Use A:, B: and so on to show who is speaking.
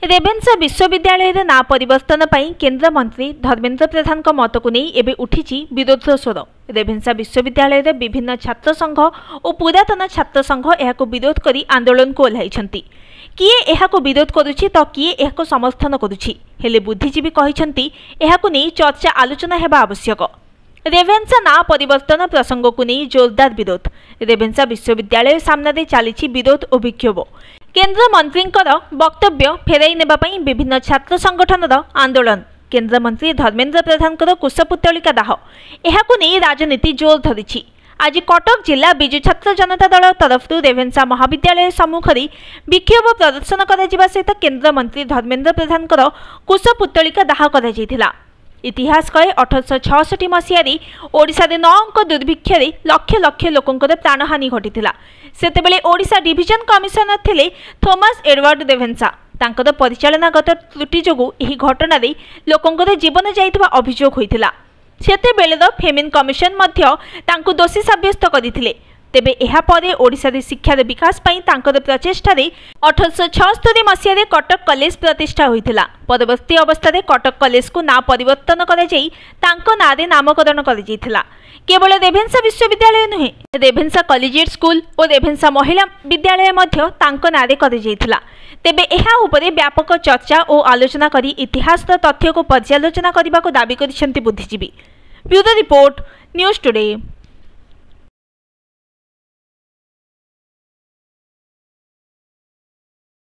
A: रेभेन्सा विश्वविद्यालय ना परिवर्तन पर केन्द्र मंत्री धर्मेन्द्र प्रधान मत को नहीं एवं उठी विरोध स्वर। रेभेन्सा विश्वविद्यालय विभिन्न छात्र संघ और पुरातन छात्र संघ यह विरोध कर आंदोलन को ओह्लाई। किए यह विरोध करुछि तो किए यह समर्थन करुछि, हेले बुद्धिजीवी कहते यह नहीं चर्चा आलोचना हेबा आवश्यक। रेभेन्सा ना परिवर्तन प्रसंग को नहीं जोरदार विरोध। रेभेन्सा विश्वविद्यालय सामने चली विरोध और विक्षोभ। केन्द्र मंत्री वक्तव्य फेराई नेबापई विभिन्न छात्र संगठन आंदोलन। केन्द्र मंत्री धर्मेन्द्र प्रधान कुशपुत्तलिका दाह यह राजनीति जोर धरी। आज कटक जिला बिजु छात्र जनता दल तरफ रेभेन्सा महाविद्यालय सम्मुख विक्षोभ प्रदर्शन कर सहित केन्द्र मंत्री धर्मेन्द्र प्रधान कुशपुत्तलिका दाह कर। इतिहास कहे 1866 मसीह ओडिशा 9 अंक दुर्भिक्ष लक्ष लक्ष लोकंकर प्राणहानि घटी। सेतेबेले ओडिशा डिविजन कमिशनर थिले थॉमस एडवर्ड रेभेन्सा। तांकर परिचालनागत त्रुटि जोगु एही घटना लोकंकर जीवन जाइथिबा अभियोग होइथिला। सेतेबेले फेमिन कमिशन मध्य तांकु दोषी साब्यस्त करथिले। तेबे एहा परे ओडिशा रे शिक्षार विकास पई तांकर प्रचेष्टा 1876 मसीह कटक कॉलेज प्रतिष्ठा होइथिला। परवर्ती अवस्था कटक कॉलेज को ना परिवर्तन करा जाई तांको नारे नामकरण करा जाइथिला। केवल रेभेन्सा विश्वविद्यालय नुहे, रेभेन्सा कॉलेजिएट स्कूल और रेभेन्सा महिला विद्यालय मध्य तांको नारे करा जाइथिला। तेबे एहा उपरे व्यापक चर्चा और आलोचना करी इतिहास तथ्य को पर्यालोचना करने को दाबी करिसेंती बुद्धिजीवी। Bureau report, news today.